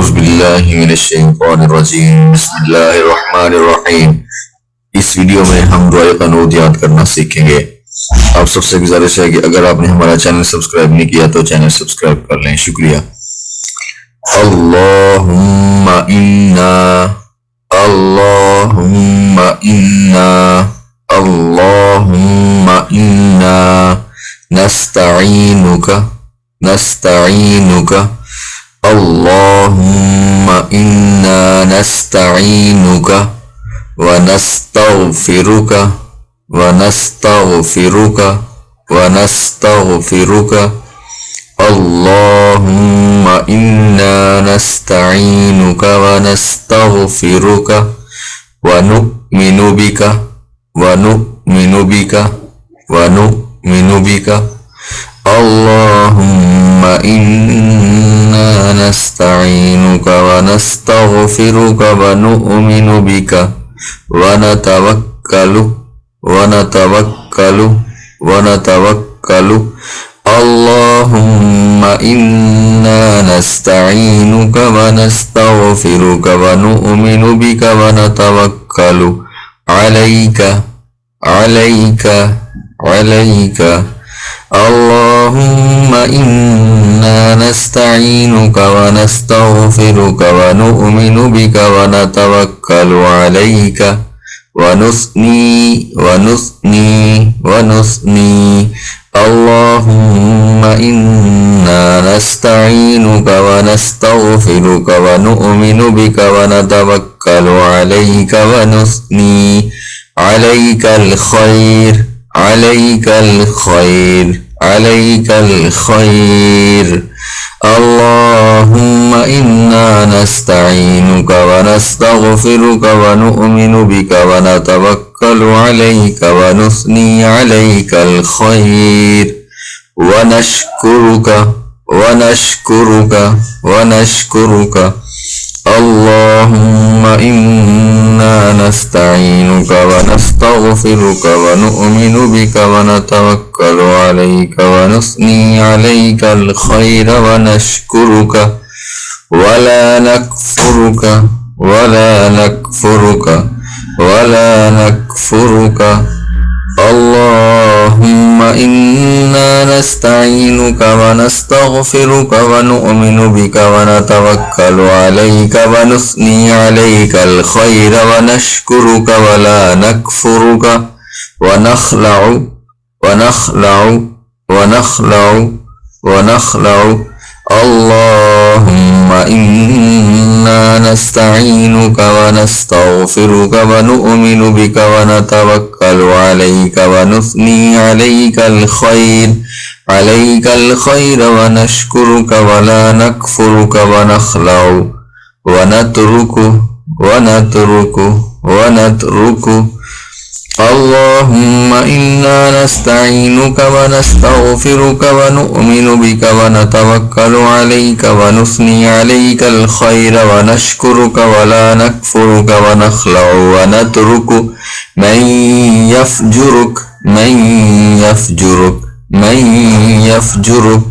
औज़ बिल्लाहि मिनश्शैतानिर रजीम बिस्मिल्लाहिर रहमानिर रहीम। इस वीडियो में हम दुआए क़नूत याद करना सीखेंगे। आप सबसे गुजारिश है कि अगर आपने हमारा चैनल सब्सक्राइब नहीं किया तो चैनल सब्सक्राइब कर लें, शुक्रिया। अल्लाहुम्मा इन्ना, अल्लाहुम्मा इन्ना, अल्लाहुम्मा इन्ना नस्तईनुका, नस्तईनुका, अल्लाहुम्मा इन्ना नस्तईनुका व नस्तगफिरुका, व नस्तगफिरुका, व नस्तगफिरुका, अल्लाहुम्मा इन्ना नस्तईनुका व नस्तगफिरुका व नुमिनु बिका, व नुमिनु बिका, व नुमिनु बिका, अल्लाहुम्मा इन्ना नस्तईनुका व नस्तगफिरुका व नुमिनु बिका व नतवक्कलु, व नतवक्कलु, व नतवक्कलु, अल्लाहुम्मा इन्ना नस्तईनुका व नस्तगफिरुका व नुमिनु बिका व नतवक्कलु अलैका, अलैका, अलैका, अल्लाहुम्मा इन्ना नस्तईनुका व नस्तगफिरुका व नुमिनु बिका व नतवक्कलु अलैका व नुस्नी, व नुस्नी, व नुस्नी, अल्लाहुम्मा इन्ना नस्तईनुका व नस्तगफिरुका व नुमिनु बिका व नतवक्कलु अलैका व नुस्नी अलैकल खैर, अलैकल खैर, अलैकल खैर, अल्लाहुम्मा इन्ना नस्तईनुका व नस्तगफिरुका व नुमिनु बिका व नतवक्कलु अलैका व नुस्नी अलैकल खैर व नशकुरुका, व नशकुरुका, व नशकुरुका, अल्लाहुम्मा इन्ना नस्तईनुका व नस्तगफिरुका व नुमिनु बिका व नतवक्कलु अलैका व नुस्नी अलैकल खैर व नशकुरुका व ला नकफुरुका, व ला नकफुरुका, व ला नकफुरुका, अल्लाहुम्मा इन्ना नस्तईनुका व नस्तगफिरुका व नुमिनु बिका व नतवक्कलु अलैका व नुस्नी अलैकल खैर व नशकुरुका व ला नकफुरुका व नखलउ, व नखलउ, व नखलउ, व नखलउ, अल्लाहुम्मा इन्ना नस्तईनुका व नस्तगफिरुका व नुमिनु बिका व नतवक्कलु अलैका व नुस्नी अलैकल खैर, अलैकल खैर व नशकुरुका व ला नकफुरुका व नखलउ व नतरुकु, व नतरुकु, व नतरुकु, अल्लाहुम्मा इन्ना नस्तईनुका व नस्तगफिरुका व नुमिनु बिका व नतवक्कलु अलैका व नुस्नी अलैकल खैर व नशकुरुका व ला नकफुरुका व नखलउ व नतरुकु मन यफजुरुक, मन यफजुरुक, मन यफजुरुक,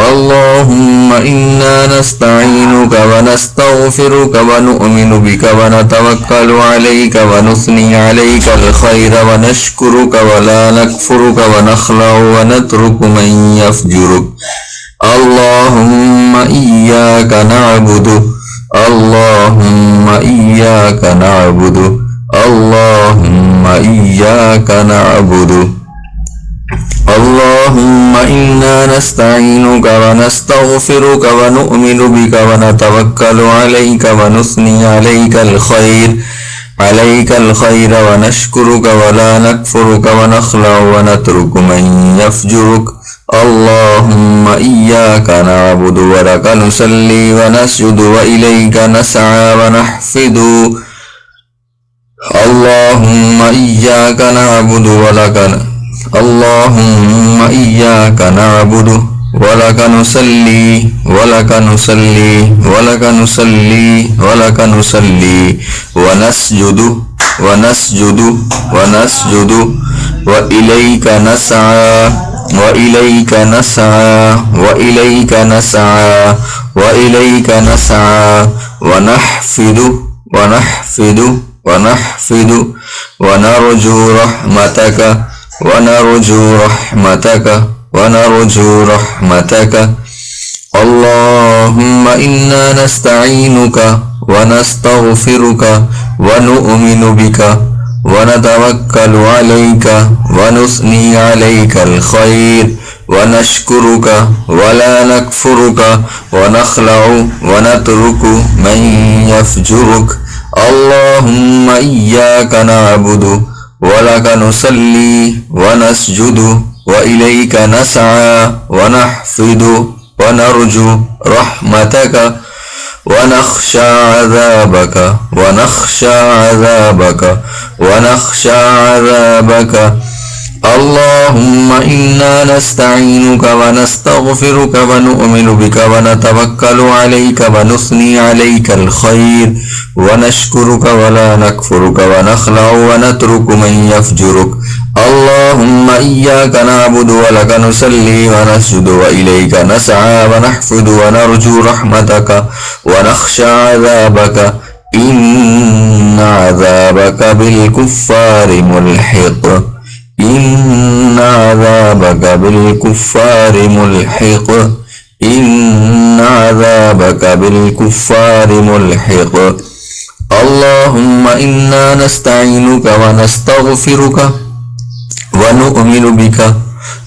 अल्लाहुम्मा इन्ना नस्तईनुका व नस्तगफिरुका व नुमिनु बिका व नतवक्कलु अलैका व नुस्नी अलैकल खैर व नशकुरुका व ला नकफुरुका व नखलउ व नतरुकु मन यफजुरुक, अल्लाहुम्मा इय्याका नअबुदु, अल्लाहुम्मा इय्याका नअबुदु, अल्लाहुम्मा इय्याका नअबुदु, अल्लाहुम्मा इन्ना नस्तईनुका व नस्तगफिरुका व नुमिनु बिका व नतवक्कलु अलैका व नुस्नी अलैकल खैर, अलैकल खैर व नशकुरुका व ला नकफुरुका व नखलउ व नतरुकु मन यफजुरुक, अल्लाहुम्मा इय्याका नअबुदु व लका नुसल्ली व नसजुदु व इलैका नसअ व नहफिदु, अल्लाहुम्मा इय्याका नअबुदु व लका, अल्लाहुम्मा इय्याका नअबुदु व लका नुसल्ली, व लका नुसल्ली, व लका नुसल्ली, व लका नुसल्ली व नसजुदु, व नसजुदु, व नसजुदु व इलैका नसअ, وإليك نسعى وإليك نسعى وإليك نسعى ونحفد ونرجو رحمتك اللهم إنا نستعينك ونستغفرك ونؤمن بك ونتوكل عليك ونثني عليك الخير ونشكرك ولا نكفرك ونخلع ونترك من يفجرك اللهم إياك نعبد ولك نصلي ونسجد وإليك نسعى ونحفد ونرجو رحمتك ونخشى عذابك اللهم إنا نستعينك ونستغفرك ونؤمن بك ونتوكل عليك ونثني عليك الخير ونشكرك ولا نكفرك ونخلع ونترك من يفجرك اللهم إياك نعبد ولك نصلي ونسجد وإليك نسعى ونحفد ونرجو رحمتك ونخشى عذابك إن عذابك بالكفار ملحق إن عذابك بالكفار ملحق اللهم إنا نستعينك ونستغفرك ونؤمن بك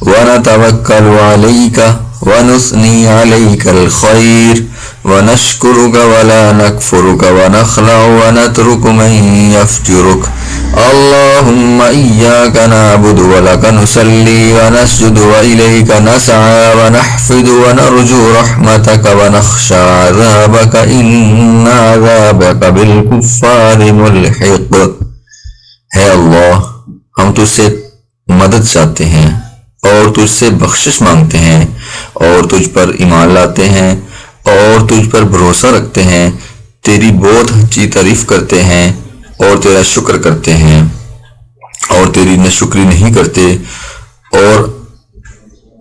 ونتوكل عليك ونثني عليك الخير ونشكرك ولا نكفرك ونخلع ونترك من يفجرك اللهم إياك نعبد ولك نصلي ونسجد وإليك نسعى ونحفد ونرجو رحمتك ونخشى عذابك إن عذابك بالكفار ملحق ہے اللہ، ہم تجھ سے مدد چاہتے ہیں اور تجھ سے بخشش مانگتے ہیں اور تجھ پر ایمان لاتے ہیں اور تجھ پر بھروسہ رکھتے ہیں، تیری بہت اچھی تعریف کرتے ہیں اور تیرا شکر کرتے ہیں اور تیری ناشکری نہیں کرتے اور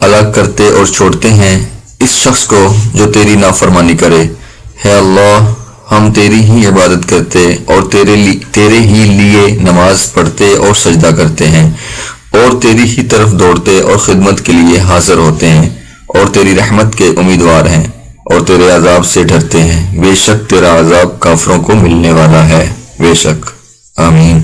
الگ کرتے اور چھوڑتے ہیں اس شخص کو جو تیری نافرمانی کرے۔ ہے اللہ، ہم تیری ہی عبادت کرتے اور تیرے ہی لیے نماز پڑھتے اور سجدہ کرتے ہیں اور تیری ہی طرف دوڑتے اور خدمت کے لیے حاضر ہوتے ہیں اور تیری رحمت کے امیدوار ہیں اور تیرے عذاب سے ڈرتے ہیں۔ بے شک تیرا عذاب کافروں کو ملنے والا ہے، بے شک۔ آمین۔